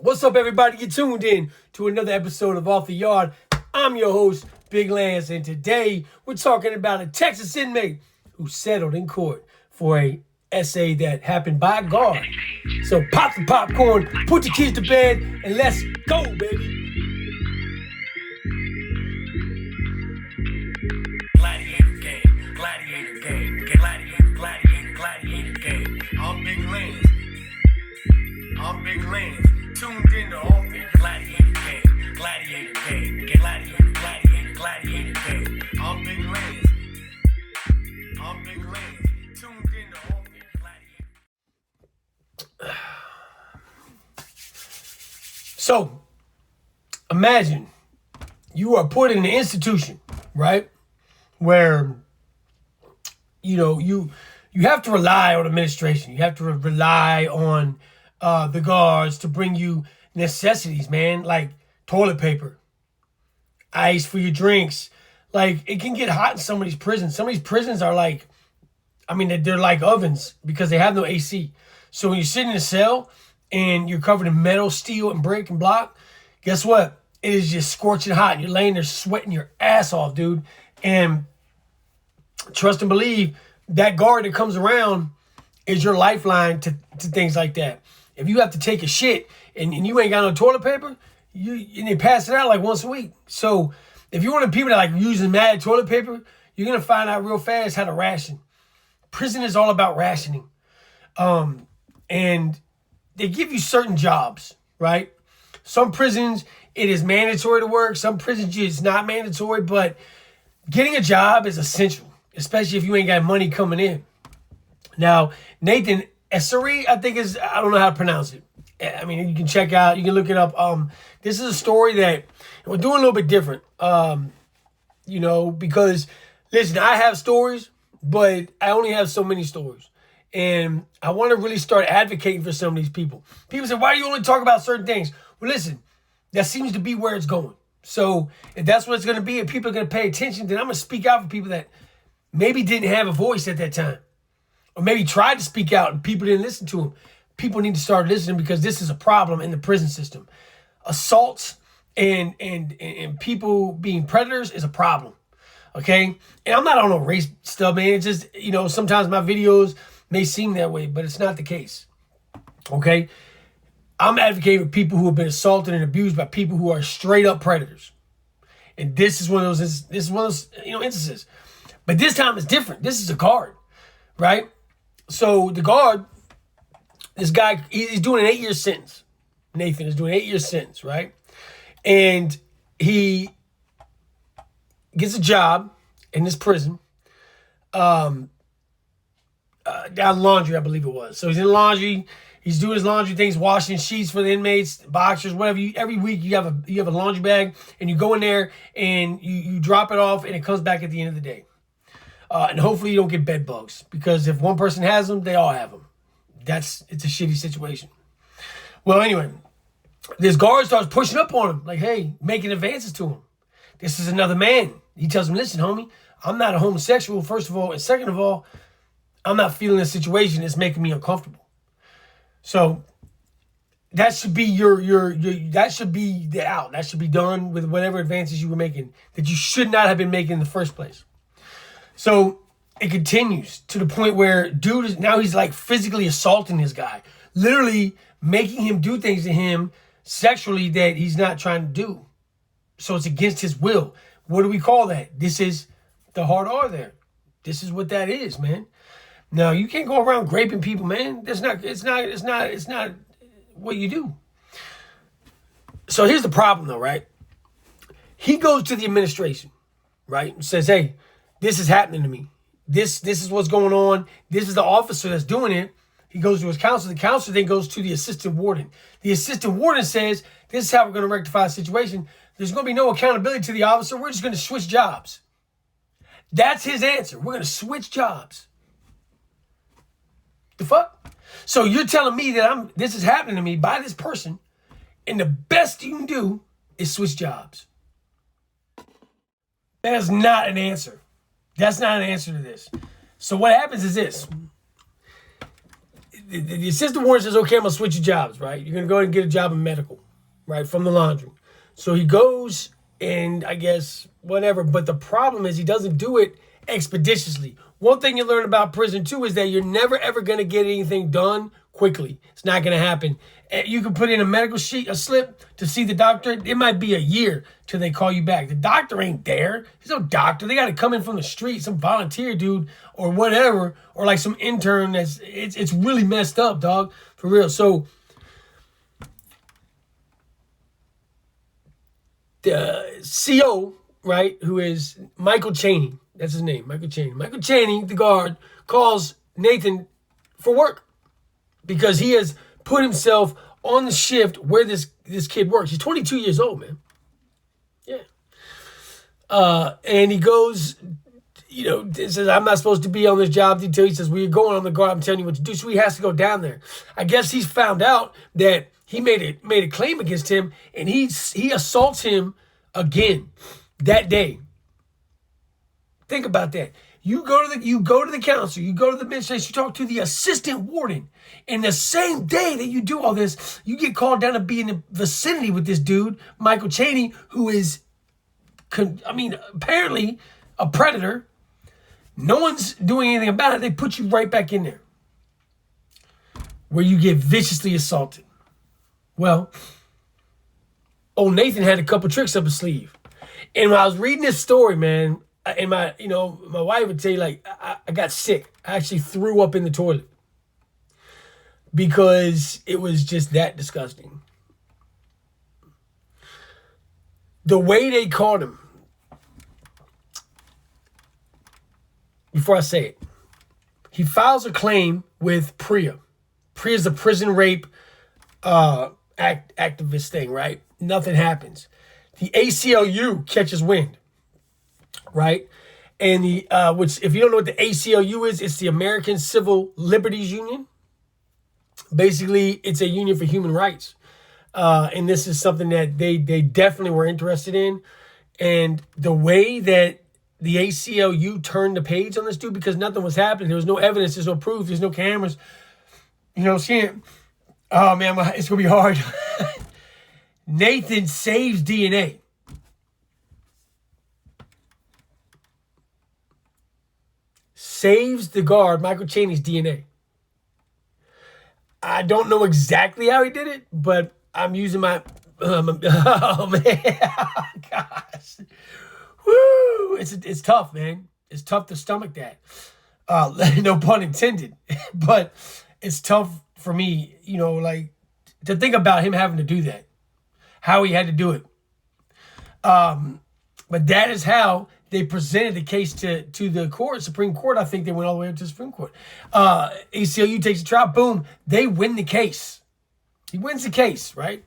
What's up, everybody? You tuned in to another episode of Off the Yard. I'm your host, Big Lance, and today we're talking about a Texas inmate who settled in court for a essay that happened by a guard. So pop the popcorn, put your kids to bed, and let's go, baby. Gladiator game, gladiator game, gladiator game. I'm Big Lance. Tuned in to Off the Gladiator game, gladiator game, gladiator game. I'm Big Lance. Tuned in to Off the Gladiator. So, imagine you are put in an institution, right? Where, you have to rely on administration. You have to rely on the guards to bring you necessities, man, like toilet paper, ice for your drinks. Like, it can get hot in some of these prisons. Some of these prisons are like, they're like ovens because they have no AC. So when you sit in a cell and you're covered in metal, steel, and brick and block, guess what? It is just scorching hot. You're laying there sweating your ass off, dude. And trust and believe, that guard that comes around is your lifeline to things like that. If you have to take a shit and you ain't got no toilet paper, and they pass it out like once a week. So if you're one of the people that like using mad toilet paper, you're going to find out real fast how to ration. Prison is all about rationing. And they give you certain jobs, right? Some prisons, it is mandatory to work. Some prisons, it's not mandatory, but getting a job is essential, especially if you ain't got money coming in. Now, Nathan Essary, I don't know how to pronounce it. You can check out, you can look it up. This is a story that we're doing a little bit different, because, listen, I have stories, but I only have so many stories. And I want to really start advocating for some of these people. People say, why do you only talk about certain things? Well, listen, that seems to be where it's going. So if that's what it's going to be and people are going to pay attention, then I'm going to speak out for people that maybe didn't have a voice at that time. Or maybe tried to speak out and people didn't listen to them. People need to start listening because this is a problem in the prison system. Assaults and people being predators is a problem. Okay? And I'm not on no race stuff, man. It's just, sometimes my videos may seem that way, but it's not the case. Okay? I'm advocating for people who have been assaulted and abused by people who are straight up predators. And this is one of those instances. But this time it's different. This is a guard, right? So the guard, this guy, he's doing an 8-year sentence. Nathan is doing an 8-year sentence, right? And he gets a job in this prison, down laundry, I believe it was. So he's in laundry. He's doing his laundry things, washing sheets for the inmates, boxers, whatever. Every week you have a laundry bag, and you go in there and you drop it off, and it comes back at the end of the day. And hopefully you don't get bed bugs, because if one person has them, they all have them. It's a shitty situation. Well, anyway, this guard starts pushing up on him, like, hey, making advances to him. This is another man. He tells him, listen, homie, I'm not a homosexual, first of all, and second of all, I'm not feeling this situation. It's making me uncomfortable. So that should be that should be the out. That should be done with whatever advances you were making that you should not have been making in the first place. So it continues to the point where he's like physically assaulting this guy, literally making him do things to him sexually that he's not trying to do. So it's against his will. What do we call that? This is the hard R there. This is what that is, man. Now, you can't go around raping people, man. It's not what you do. So here's the problem though, right? He goes to the administration, right? And says, hey, this is happening to me. This is what's going on. This is the officer that's doing it. He goes to his counselor. The counselor then goes to the assistant warden. The assistant warden says, this is how we're going to rectify the situation. There's going to be no accountability to the officer. We're just going to switch jobs. That's his answer. We're going to switch jobs. The fuck? So you're telling me that this is happening to me by this person, and the best you can do is switch jobs. That's not an answer. That's not an answer to this. So what happens is this. the assistant warden says, okay, I'm going to switch your jobs, right? You're going to go and get a job in medical, right, from the laundry. So he goes and I guess whatever. But the problem is he doesn't do it expeditiously. One thing you learn about prison, too, is that you're never, ever going to get anything done quickly. It's not going to happen. You can put in a medical sheet, a slip to see the doctor. It might be a year till they call you back. The doctor ain't there. There's no doctor. They got to come in from the street, some volunteer dude or whatever, or like some intern. It's really messed up, dog, for real. So the CO, right, who is Michael Chaney, that's his name, Michael Chaney. Michael Chaney, the guard, calls Nathan for work because he has put himself on the shift where this kid works. He's 22 years old, man. Yeah. And he goes, says, I'm not supposed to be on this job until he says, well, you're going on the guard. I'm telling you what to do. So he has to go down there. I guess he's found out that he made a claim against him, and he assaults him again that day. Think about that. You go to the council, you go to the administration, you talk to the assistant warden. And the same day that you do all this, you get called down to be in the vicinity with this dude, Michael Chaney, who is, apparently a predator. No one's doing anything about it. They put you right back in there where you get viciously assaulted. Well, old Nathan had a couple tricks up his sleeve. And when I was reading this story, man, and my wife would say, like, I got sick. I actually threw up in the toilet because it was just that disgusting. The way they caught him, before I say it, he files a claim with PREA. PREA is a prison rape activist thing, right? Nothing happens. The ACLU catches wind. Right? And which, if you don't know what the ACLU is, it's the American Civil Liberties Union. Basically, it's a union for human rights. And this is something that they definitely were interested in. And the way that the ACLU turned the page on this dude, because nothing was happening. There was no evidence. There's no proof. There's no cameras. Seeing, oh man, it's going to be hard. Nathan saves DNA. Saves the guard, Michael Chaney's DNA. I don't know exactly how he did it, but I'm using my, oh man, gosh. Woo, it's tough, man. It's tough to stomach that. No pun intended, but it's tough for me, to think about him having to do that, how he had to do it. But that is how they presented the case to the Supreme Court. I think they went all the way up to the Supreme Court. ACLU takes the trial. Boom. They win the case. He wins the case, right?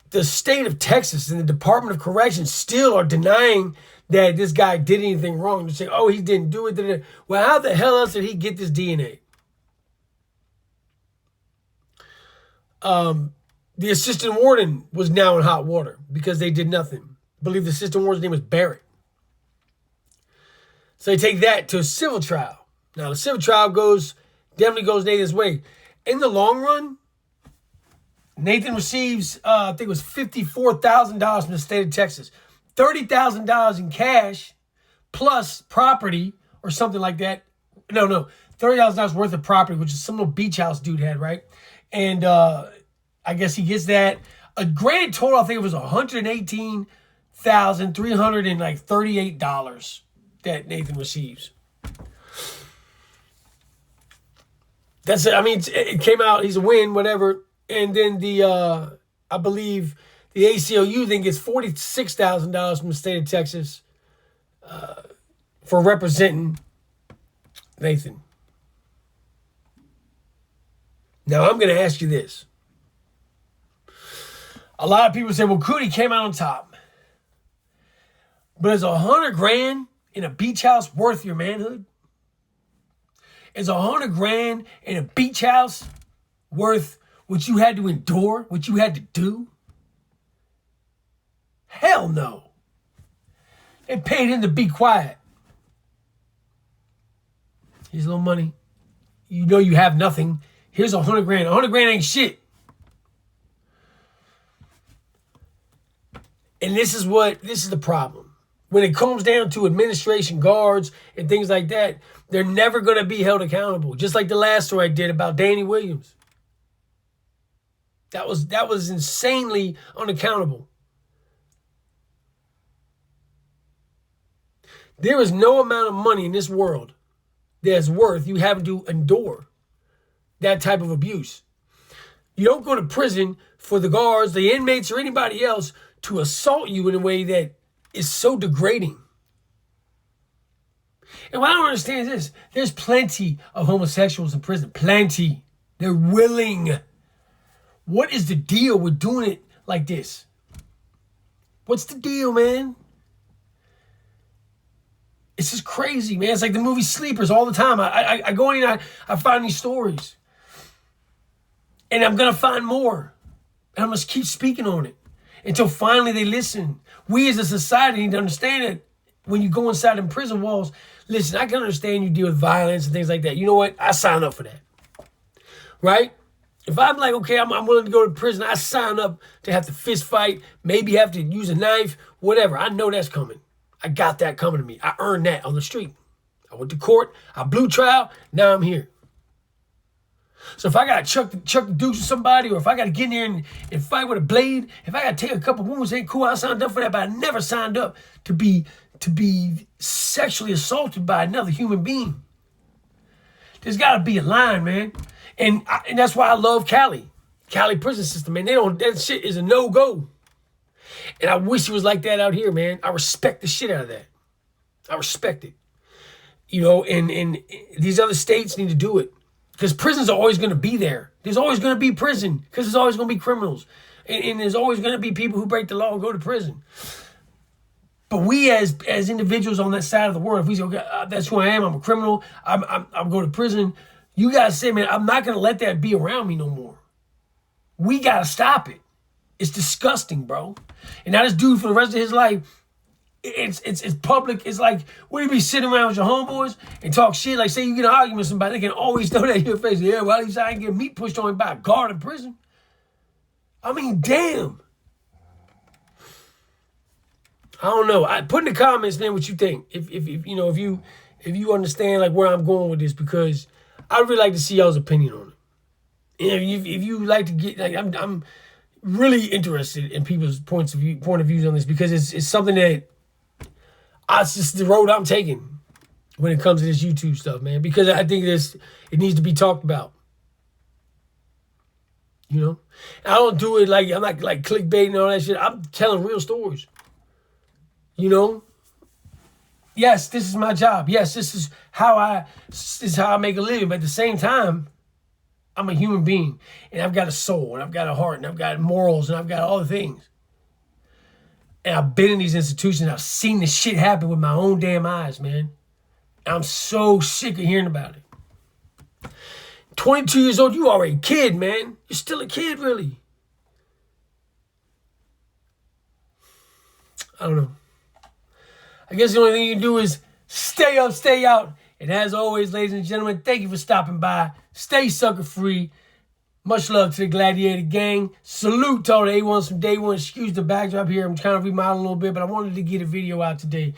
The state of Texas and the Department of Corrections still are denying that this guy did anything wrong. They're saying, oh, he didn't do it. Well, how the hell else did he get this DNA? The assistant warden was now in hot water because they did nothing. I believe the assistant warden's name was Barrett. So they take that to a civil trial. Now, the civil trial definitely goes Nathan's way. In the long run, Nathan receives, I think it was $54,000 from the state of Texas. $30,000 in cash plus property or something like that. No, $30,000 worth of property, which is some little beach house dude had, right? And I guess he gets that. A grand total, I think it was $118,338 that Nathan receives. That's it. I mean, it came out. He's a win, whatever. And then I believe the ACLU then gets $46,000 from the state of Texas for representing Nathan. Now, I'm going to ask you this. A lot of people say, well, Cootie came out on top. But is $100,000 in a beach house worth your manhood? Is $100,000 in a beach house worth what you had to endure, what you had to do? Hell no. They paid him to be quiet. Here's a little money. You know you have nothing. Here's $100 grand. $100 grand ain't shit. And this is the problem. When it comes down to administration, guards, and things like that, they're never going to be held accountable. Just like the last story I did about Danny Williams. That was insanely unaccountable. There is no amount of money in this world that's worth you having to endure that type of abuse. You don't go to prison for the guards, the inmates, or anybody else to assault you in a way that is so degrading. And what I don't understand is this. There's plenty of homosexuals in prison. Plenty. They're willing. What is the deal with doing it like this? What's the deal, man? It's just crazy, man. It's like the movie Sleepers all the time. I go in and I find these stories. And I'm going to find more. And I'm going to keep speaking on it until finally they listen. We as a society need to understand that when you go inside them prison walls, listen, I can understand you deal with violence and things like that. You know what? I sign up for that. Right? If I'm like, okay, I'm willing to go to prison, I sign up to have to fist fight, maybe have to use a knife, whatever. I know that's coming. I got that coming to me. I earned that on the street. I went to court. I blew trial. Now I'm here. So if I got to chuck the deuce with somebody, or if I got to get in there and fight with a blade, if I got to take a couple wounds, ain't cool. I signed up for that, but I never signed up to be sexually assaulted by another human being. There's got to be a line, man. And that's why I love Cali prison system, man. That shit is a no-go. And I wish it was like that out here, man. I respect the shit out of that. I respect it. You know, and these other states need to do it. Because prisons are always going to be there. There's always going to be prison. Because there's always going to be criminals. And there's always going to be people who break the law and go to prison. But we as individuals on that side of the world, if we say, okay, that's who I am, I'm a criminal, I'm going to prison, you got to say, man, I'm not going to let that be around me no more. We got to stop it. It's disgusting, bro. And now this dude, for the rest of his life, it's public. It's like, would you be sitting around with your homeboys and talk shit? Like, say you get an argument with somebody, they can always throw that in your face. Yeah, well, at least I ain't get meat pushed on me by a guard in prison. I mean, damn. I don't know. Put in the comments, man, what you think. If you understand like where I'm going with this, because I'd really like to see y'all's opinion on it. And if you like to get, like, I'm really interested in people's point of views on this, because it's something that it's just the road I'm taking when it comes to this YouTube stuff, man. Because I think it needs to be talked about. You know, I don't do it like, I'm not like clickbait and all that shit. I'm telling real stories. You know, yes, this is my job. Yes, this is how I make a living. But at the same time, I'm a human being, and I've got a soul, and I've got a heart, and I've got morals, and I've got all the things. And I've been in these institutions. I've seen this shit happen with my own damn eyes, man. I'm so sick of hearing about it. 22 years old, you already a kid, man. You're still a kid, really. I don't know. I guess the only thing you can do is stay up, stay out. And as always, ladies and gentlemen, thank you for stopping by. Stay sucker free. Much love to the Gladiator gang. Salute to all the A1s from day one. Excuse the backdrop here. I'm trying to remodel a little bit, but I wanted to get a video out today.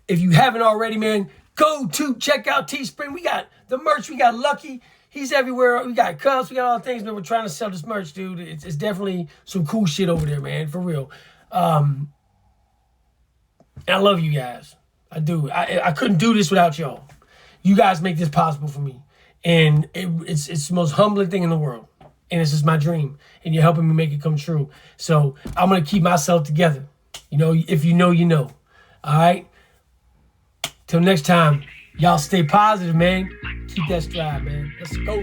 If you haven't already, man, go to check out Teespring. We got the merch. We got Lucky. He's everywhere. We got cups. We got all the things, man. We're trying to sell this merch, dude. It's definitely some cool shit over there, man. For real. And I love you guys. I do. I couldn't do this without y'all. You guys make this possible for me. And it's the most humbling thing in the world. And it's just my dream. And you're helping me make it come true. So I'm going to keep myself together. You know, if you know, you know. All right? Till next time, y'all stay positive, man. Keep that stride, man. Let's go.